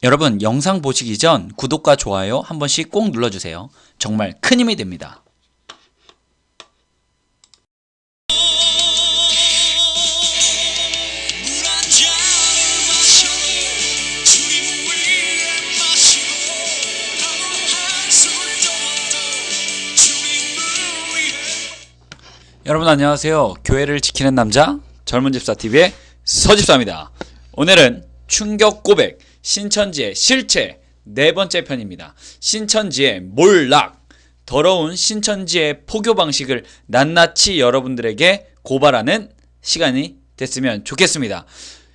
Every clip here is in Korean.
여러분, 영상 보시기 전 구독과 좋아요 한 번씩 꼭 눌러주세요. 정말 큰 힘이 됩니다. 여러분 안녕하세요. 교회를 지키는 남자 젊은 집사 TV의 서집사입니다. 오늘은 충격 고백 신천지의 실체 네 번째 편입니다. 신천지의 몰락, 더러운 신천지의 포교 방식을 낱낱이 여러분들에게 고발하는 시간이 됐으면 좋겠습니다.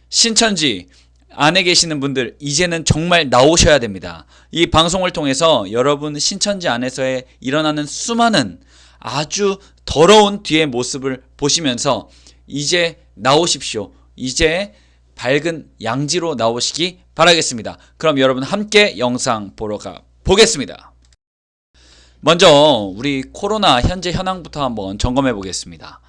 신천지 안에 계시는 분들 이제는 정말 나오셔야 됩니다. 이 방송을 통해서 여러분 신천지 안에서의 일어나는 수많은 아주 더러운 뒤의 모습을 보시면서 이제 나오십시오. 이제 밝은 양지로 나오시기 바라겠습니다. 그럼 여러분 함께 영상 보러 보겠습니다. 먼저 우리 코로나 현재 현황부터 한번 점검해 보겠습니다.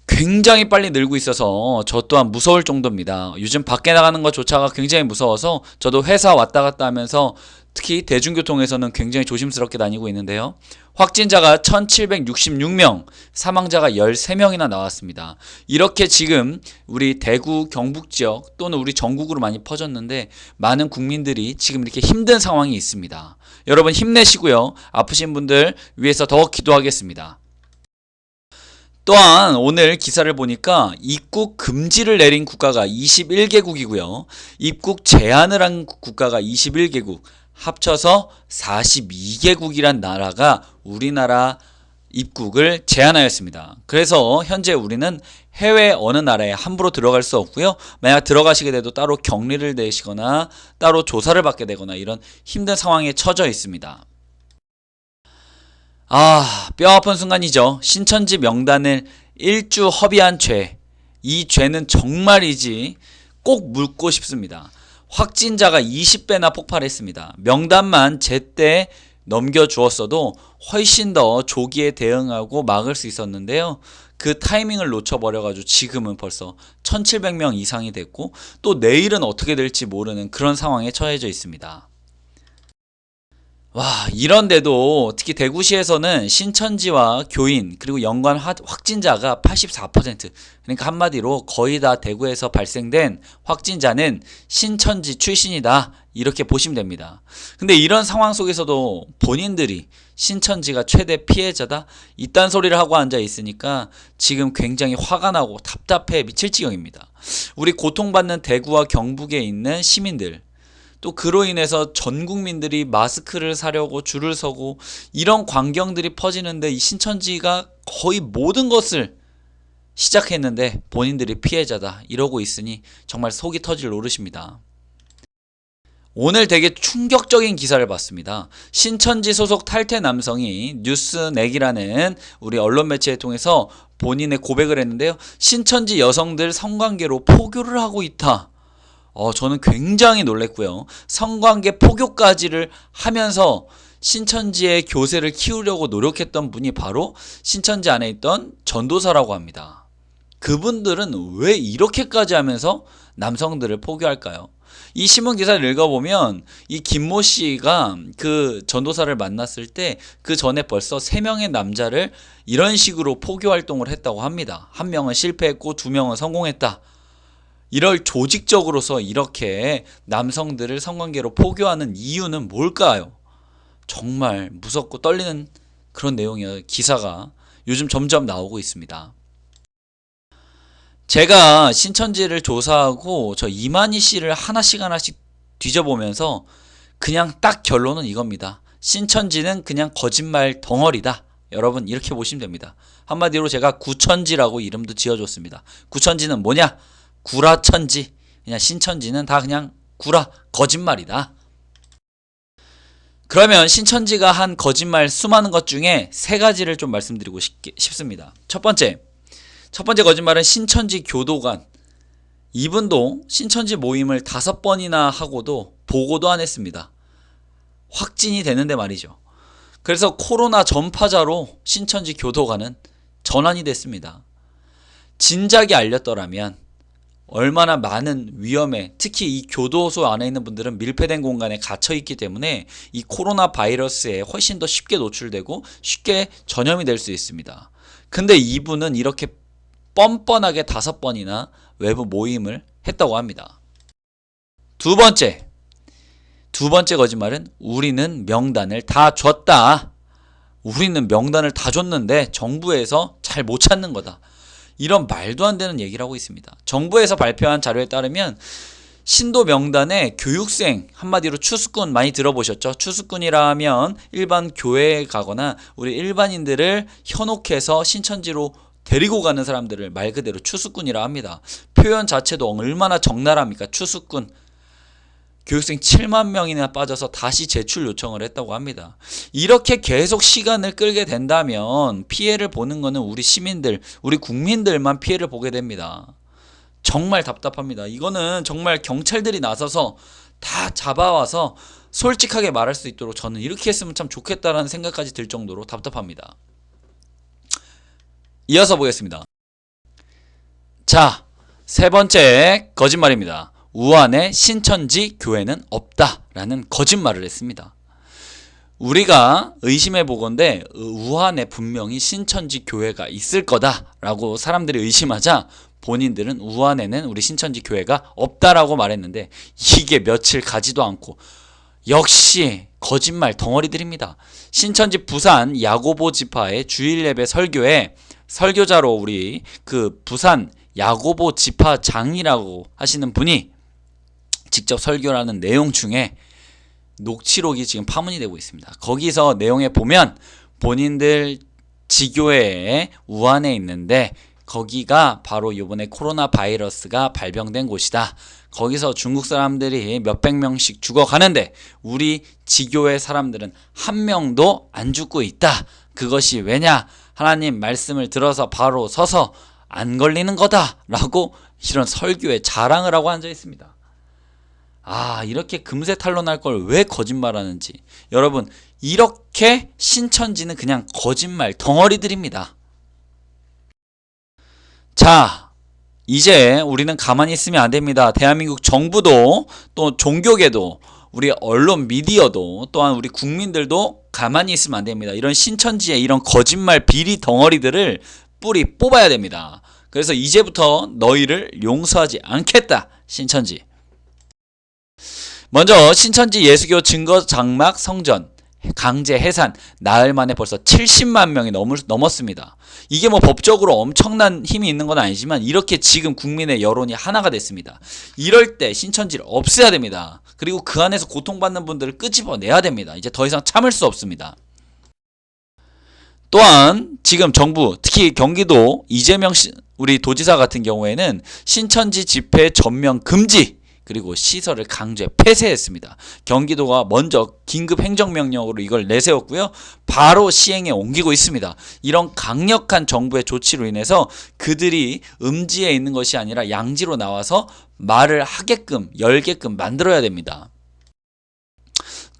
굉장히 빨리 늘고 있어서 저 또한 무서울 정도입니다. 요즘 밖에 나가는 것조차가 굉장히 무서워서 저도 회사 왔다 갔다 하면서 특히 대중교통에서는 굉장히 조심스럽게 다니고 있는데요. 확진자가 1766명, 사망자가 13명이나 나왔습니다. 이렇게 지금 우리 대구, 경북 지역 또는 우리 전국으로 많이 퍼졌는데 많은 국민들이 지금 이렇게 힘든 상황이 있습니다. 여러분 힘내시고요. 아프신 분들 위해서 더 기도하겠습니다. 또한 오늘 기사를 보니까 입국 금지를 내린 국가가 21개국이고요. 입국 제한을 한 국가가 21개국, 합쳐서 42개국이란 나라가 우리나라 입국을 제한하였습니다. 그래서 현재 우리는 해외 어느 나라에 함부로 들어갈 수 없고요. 만약 들어가시게 돼도 따로 격리를 내시거나 따로 조사를 받게 되거나 이런 힘든 상황에 처져 있습니다. 뼈아픈 순간이죠. 신천지 명단을 일주 허비한 죄. 이 죄는 정말이지 꼭 묻고 싶습니다. 확진자가 20배나 폭발했습니다. 명단만 제때 넘겨주었어도 훨씬 더 조기에 대응하고 막을 수 있었는데요. 그 타이밍을 놓쳐버려가지고 지금은 벌써 1700명 이상이 됐고 또 내일은 어떻게 될지 모르는 그런 상황에 처해져 있습니다. 이런데도 특히 대구시에서는 신천지와 교인 그리고 연관 확진자가 84%, 그러니까 한마디로 거의 다 대구에서 발생된 확진자는 신천지 출신이다 이렇게 보시면 됩니다. 근데 이런 상황 속에서도 본인들이 신천지가 최대 피해자다 이딴 소리를 하고 앉아 있으니까 지금 굉장히 화가 나고 답답해 미칠 지경입니다. 우리 고통받는 대구와 경북에 있는 시민들, 또 그로 인해서 전 국민들이 마스크를 사려고 줄을 서고 이런 광경들이 퍼지는데 이 신천지가 거의 모든 것을 시작했는데 본인들이 피해자다 이러고 있으니 정말 속이 터질 노릇입니다. 오늘 되게 충격적인 기사를 봤습니다. 신천지 소속 탈퇴 남성이 뉴스넥이라는 우리 언론 매체를 통해서 본인의 고백을 했는데요. 신천지 여성들 성관계로 포교를 하고 있다. 저는 굉장히 놀랐고요. 성관계 포교까지를 하면서 신천지의 교세를 키우려고 노력했던 분이 바로 신천지 안에 있던 전도사라고 합니다. 그분들은 왜 이렇게까지 하면서 남성들을 포교할까요? 이 신문 기사를 읽어보면 이 김모 씨가 그 전도사를 만났을 때 그 전에 벌써 3명의 남자를 이런 식으로 포교 활동을 했다고 합니다. 1명은 실패했고 2명은 성공했다. 이럴 조직적으로서 이렇게 남성들을 성관계로 포교하는 이유는 뭘까요? 정말 무섭고 떨리는 그런 내용이에요. 기사가 요즘 점점 나오고 있습니다. 제가 신천지를 조사하고 저 이만희 씨를 하나씩 뒤져보면서 그냥 딱 결론은 이겁니다. 신천지는 그냥 거짓말 덩어리다. 여러분 이렇게 보시면 됩니다. 한마디로 제가 구천지라고 이름도 지어줬습니다. 구천지는 뭐냐? 구라천지. 그냥 신천지는 다 그냥 구라, 거짓말이다. 그러면 신천지가 한 거짓말 수많은 것 중에 3가지를 좀 말씀드리고 싶습니다. 첫 번째 거짓말은 신천지 교도관. 이분도 신천지 모임을 5번이나 하고도 보고도 안 했습니다. 확진이 되는데 말이죠. 그래서 코로나 전파자로 신천지 교도관은 전환이 됐습니다. 진작에 알렸더라면 얼마나 많은 위험에, 특히 이 교도소 안에 있는 분들은 밀폐된 공간에 갇혀 있기 때문에 이 코로나 바이러스에 훨씬 더 쉽게 노출되고 쉽게 전염이 될 수 있습니다. 근데 이분은 이렇게 뻔뻔하게 5번이나 외부 모임을 했다고 합니다. 두 번째 거짓말은 우리는 명단을 다 줬다. 우리는 명단을 다 줬는데 정부에서 잘 못 찾는 거다. 이런 말도 안 되는 얘기를 하고 있습니다. 정부에서 발표한 자료에 따르면 신도 명단에 교육생, 한마디로 추수꾼 많이 들어보셨죠? 추수꾼이라 하면 일반 교회에 가거나 우리 일반인들을 현혹해서 신천지로 데리고 가는 사람들을 말 그대로 추수꾼이라 합니다. 표현 자체도 얼마나 적나라합니까? 추수꾼. 교육생 7만 명이나 빠져서 다시 제출 요청을 했다고 합니다. 이렇게 계속 시간을 끌게 된다면 피해를 보는 거는 우리 시민들, 우리 국민들만 피해를 보게 됩니다. 정말 답답합니다. 이거는 정말 경찰들이 나서서 다 잡아와서 솔직하게 말할 수 있도록 저는 이렇게 했으면 참 좋겠다라는 생각까지 들 정도로 답답합니다. 이어서 보겠습니다. 자, 세 번째 거짓말입니다. 우한에 신천지 교회는 없다라는 거짓말을 했습니다. 우리가 의심해 보건대 우한에 분명히 신천지 교회가 있을 거다라고 사람들이 의심하자 본인들은 우한에는 우리 신천지 교회가 없다라고 말했는데 이게 며칠 가지도 않고 역시 거짓말 덩어리들입니다. 신천지 부산 야고보 지파의 주일 예배 설교에 설교자로 우리 그 부산 야고보 지파장이라고 하시는 분이 직접 설교라는 내용 중에 녹취록이 지금 파문이 되고 있습니다. 거기서 내용에 보면 본인들 지교회에 우한에 있는데 거기가 바로 이번에 코로나 바이러스가 발병된 곳이다. 거기서 중국 사람들이 몇백 명씩 죽어가는데 우리 지교회 사람들은 한 명도 안 죽고 있다. 그것이 왜냐? 하나님 말씀을 들어서 바로 서서 안 걸리는 거다. 라고 이런 설교에 자랑을 하고 앉아 있습니다. 이렇게 금세 탄로날 걸 왜 거짓말하는지. 여러분, 이렇게 신천지는 그냥 거짓말 덩어리들입니다. 자, 이제 우리는 가만히 있으면 안 됩니다. 대한민국 정부도 또 종교계도 우리 언론 미디어도 또한 우리 국민들도 가만히 있으면 안 됩니다. 이런 신천지의 이런 거짓말 비리 덩어리들을 뿌리 뽑아야 됩니다. 그래서 이제부터 너희를 용서하지 않겠다. 신천지. 먼저 신천지 예수교 증거 장막 성전 강제 해산 나흘 만에 벌써 70만 명이 넘었습니다. 이게 뭐 법적으로 엄청난 힘이 있는 건 아니지만 이렇게 지금 국민의 여론이 하나가 됐습니다. 이럴 때 신천지를 없애야 됩니다. 그리고 그 안에서 고통받는 분들을 끄집어내야 됩니다. 이제 더 이상 참을 수 없습니다. 또한 지금 정부, 특히 경기도 이재명 우리 도지사 같은 경우에는 신천지 집회 전면 금지 그리고 시설을 강제 폐쇄했습니다. 경기도가 먼저 긴급 행정명령으로 이걸 내세웠고요. 바로 시행에 옮기고 있습니다. 이런 강력한 정부의 조치로 인해서 그들이 음지에 있는 것이 아니라 양지로 나와서 말을 하게끔 열게끔 만들어야 됩니다.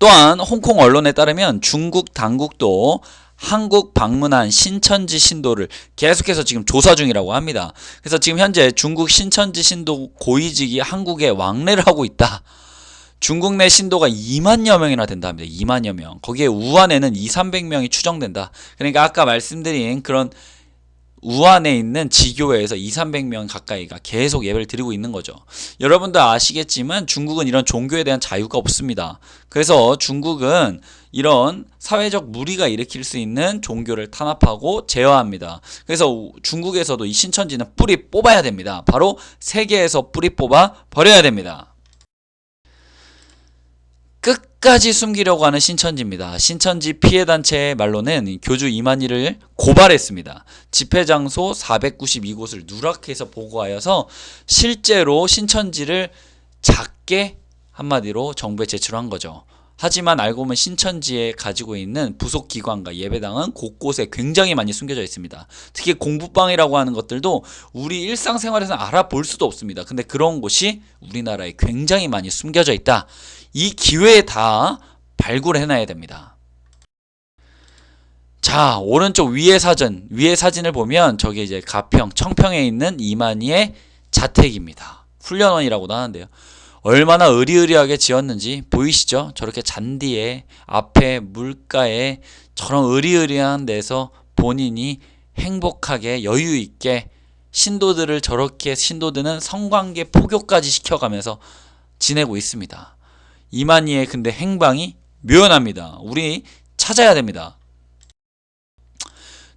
또한 홍콩 언론에 따르면 중국 당국도 한국 방문한 신천지 신도를 계속해서 지금 조사 중이라고 합니다. 그래서 지금 현재 중국 신천지 신도 고위직이 한국에 왕래를 하고 있다. 중국 내 신도가 2만여 명이나 된다 합니다. 2만여 명. 거기에 우한에는 200~300명이 추정된다. 그러니까 아까 말씀드린 그런 우한에 있는 지교회에서 200~300명 가까이가 계속 예배를 드리고 있는 거죠. 여러분도 아시겠지만 중국은 이런 종교에 대한 자유가 없습니다. 그래서 중국은 이런 사회적 무리가 일으킬 수 있는 종교를 탄압하고 제어합니다. 그래서 중국에서도 이 신천지는 뿌리 뽑아야 됩니다. 바로 세계에서 뿌리 뽑아 버려야 됩니다. 끝까지 숨기려고 하는 신천지입니다. 신천지 피해단체의 말로는 교주 이만희를 고발했습니다. 집회 장소 492곳을 누락해서 보고하여서 실제로 신천지를 작게 한마디로 정부에 제출한 거죠. 하지만 알고 보면 신천지에 가지고 있는 부속기관과 예배당은 곳곳에 굉장히 많이 숨겨져 있습니다. 특히 공부방이라고 하는 것들도 우리 일상생활에서 알아볼 수도 없습니다. 근데 그런 곳이 우리나라에 굉장히 많이 숨겨져 있다. 이 기회에 다 발굴해놔야 됩니다. 자, 오른쪽 위에 사진을 보면 저게 이제 가평, 청평에 있는 이만희의 자택입니다. 훈련원이라고도 하는데요. 얼마나 으리으리하게 지었는지 보이시죠? 저렇게 잔디에 앞에 물가에 저런 으리으리한 데서 본인이 행복하게 여유 있게 신도들을 저렇게 신도들은 성관계 포교까지 시켜가면서 지내고 있습니다. 이만희의 근데 행방이 묘연합니다. 우리 찾아야 됩니다.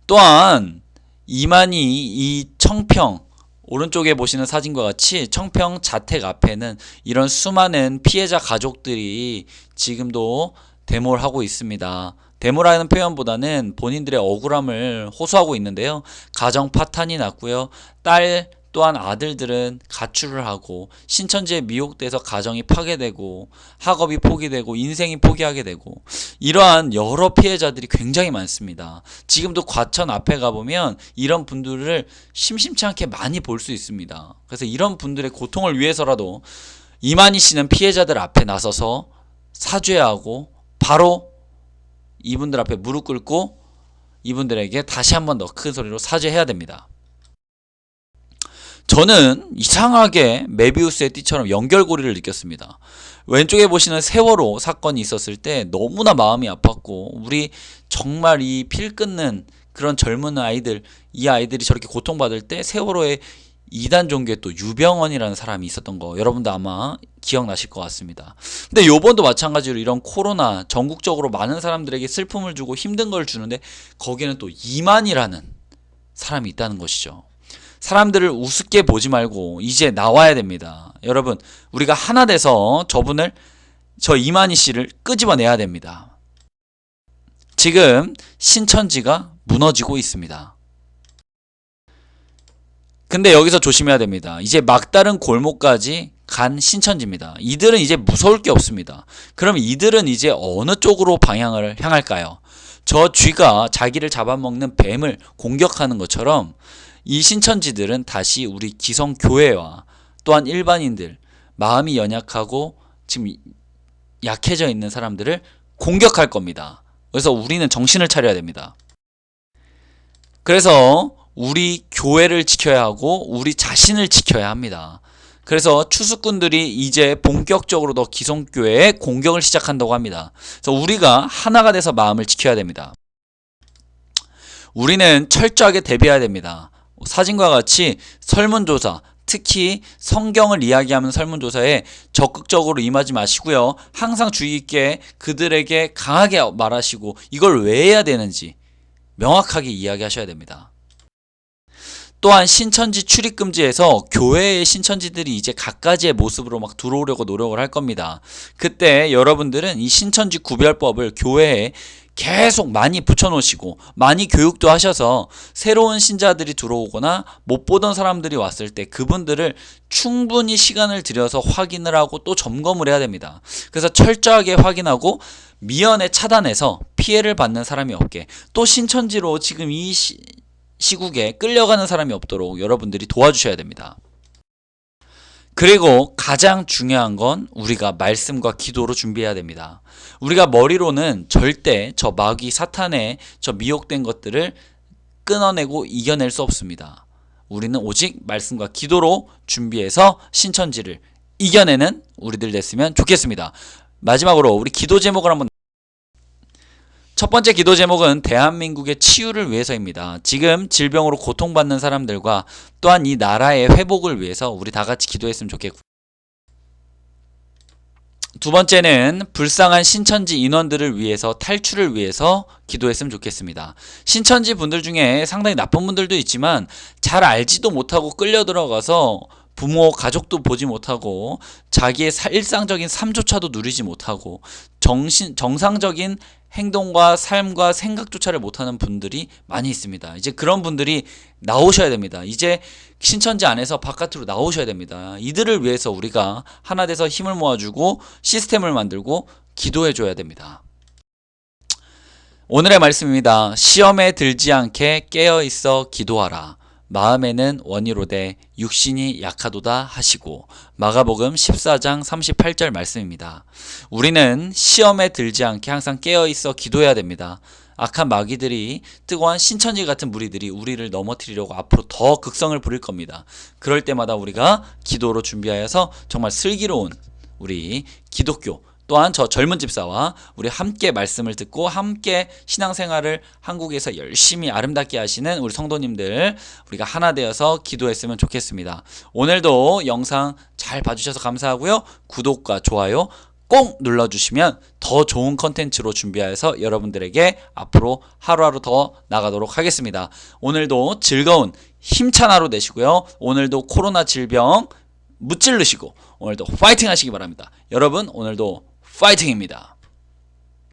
또한 이만희 이 청평 오른쪽에 보시는 사진과 같이 청평 자택 앞에는 이런 수많은 피해자 가족들이 지금도 데모를 하고 있습니다. 데모라는 표현보다는 본인들의 억울함을 호소하고 있는데요. 가정 파탄이 났고요. 딸 또한 아들들은 가출을 하고 신천지에 미혹돼서 가정이 파괴되고 학업이 포기되고 인생이 포기하게 되고 이러한 여러 피해자들이 굉장히 많습니다. 지금도 과천 앞에 가보면 이런 분들을 심심치 않게 많이 볼 수 있습니다. 그래서 이런 분들의 고통을 위해서라도 이만희 씨는 피해자들 앞에 나서서 사죄하고 바로 이분들 앞에 무릎 꿇고 이분들에게 다시 한 번 더 큰 소리로 사죄해야 됩니다. 저는 이상하게 메비우스의 띠처럼 연결고리를 느꼈습니다. 왼쪽에 보시는 세월호 사건이 있었을 때 너무나 마음이 아팠고 우리 정말 이 필 끊는 그런 젊은 아이들 이 아이들이 저렇게 고통받을 때 세월호에 이단 종교의 또 유병원이라는 사람이 있었던 거 여러분도 아마 기억나실 것 같습니다. 근데 요번도 마찬가지로 이런 코로나 전국적으로 많은 사람들에게 슬픔을 주고 힘든 걸 주는데 거기에는 또 이만이라는 사람이 있다는 것이죠. 사람들을 우습게 보지 말고 이제 나와야 됩니다. 여러분 우리가 하나 돼서 저 이만희 씨를 끄집어내야 됩니다. 지금 신천지가 무너지고 있습니다. 근데 여기서 조심해야 됩니다. 이제 막다른 골목까지 간 신천지입니다. 이들은 이제 무서울 게 없습니다. 그럼 이들은 이제 어느 쪽으로 방향을 향할까요? 저 쥐가 자기를 잡아먹는 뱀을 공격하는 것처럼 이 신천지들은 다시 우리 기성교회와 또한 일반인들 마음이 연약하고 지금 약해져 있는 사람들을 공격할 겁니다. 그래서 우리는 정신을 차려야 됩니다. 그래서 우리 교회를 지켜야 하고 우리 자신을 지켜야 합니다. 그래서 추수꾼들이 이제 본격적으로 더 기성교회에 공격을 시작한다고 합니다. 그래서 우리가 하나가 돼서 마음을 지켜야 됩니다. 우리는 철저하게 대비해야 됩니다. 사진과 같이 설문조사, 특히 성경을 이야기하는 설문조사에 적극적으로 임하지 마시고요. 항상 주의 있게 그들에게 강하게 말하시고 이걸 왜 해야 되는지 명확하게 이야기하셔야 됩니다. 또한 신천지 출입금지에서 교회의 신천지들이 이제 갖가지의 모습으로 막 들어오려고 노력을 할 겁니다. 그때 여러분들은 이 신천지 구별법을 교회에 계속 많이 붙여놓으시고 많이 교육도 하셔서 새로운 신자들이 들어오거나 못 보던 사람들이 왔을 때 그분들을 충분히 시간을 들여서 확인을 하고 또 점검을 해야 됩니다. 그래서 철저하게 확인하고 미연에 차단해서 피해를 받는 사람이 없게 또 신천지로 지금 이 시국에 끌려가는 사람이 없도록 여러분들이 도와주셔야 됩니다. 그리고 가장 중요한 건 우리가 말씀과 기도로 준비해야 됩니다. 우리가 머리로는 절대 저 마귀 사탄의 저 미혹된 것들을 끊어내고 이겨낼 수 없습니다. 우리는 오직 말씀과 기도로 준비해서 신천지를 이겨내는 우리들 됐으면 좋겠습니다. 마지막으로 우리 기도 제목을 한번 첫 번째 기도 제목은 대한민국의 치유를 위해서입니다. 지금 질병으로 고통받는 사람들과 또한 이 나라의 회복을 위해서 우리 다 같이 기도했으면 좋겠고 두 번째는 불쌍한 신천지 인원들을 위해서 탈출을 위해서 기도했으면 좋겠습니다. 신천지 분들 중에 상당히 나쁜 분들도 있지만 잘 알지도 못하고 끌려 들어가서 부모, 가족도 보지 못하고 자기의 일상적인 삶조차도 누리지 못하고 정상적인 행동과 삶과 생각조차를 못하는 분들이 많이 있습니다. 이제 그런 분들이 나오셔야 됩니다. 이제 신천지 안에서 바깥으로 나오셔야 됩니다. 이들을 위해서 우리가 하나 돼서 힘을 모아주고 시스템을 만들고 기도해줘야 됩니다. 오늘의 말씀입니다. 시험에 들지 않게 깨어있어 기도하라. 마음에는 원이로되 육신이 약하도다 하시고 마가복음 14장 38절 말씀입니다. 우리는 시험에 들지 않게 항상 깨어있어 기도해야 됩니다. 악한 마귀들이 뜨거운 신천지 같은 무리들이 우리를 넘어뜨리려고 앞으로 더 극성을 부릴 겁니다. 그럴 때마다 우리가 기도로 준비하여서 정말 슬기로운 우리 기독교 또한 저 젊은 집사와 우리 함께 말씀을 듣고 함께 신앙생활을 한국에서 열심히 아름답게 하시는 우리 성도님들 우리가 하나 되어서 기도했으면 좋겠습니다. 오늘도 영상 잘 봐주셔서 감사하고요. 구독과 좋아요 꼭 눌러주시면 더 좋은 컨텐츠로 준비해서 여러분들에게 앞으로 하루하루 더 나가도록 하겠습니다. 오늘도 즐거운 힘찬 하루 되시고요. 오늘도 코로나 질병 무찔르시고 오늘도 파이팅 하시기 바랍니다. 여러분 오늘도 파이팅입니다.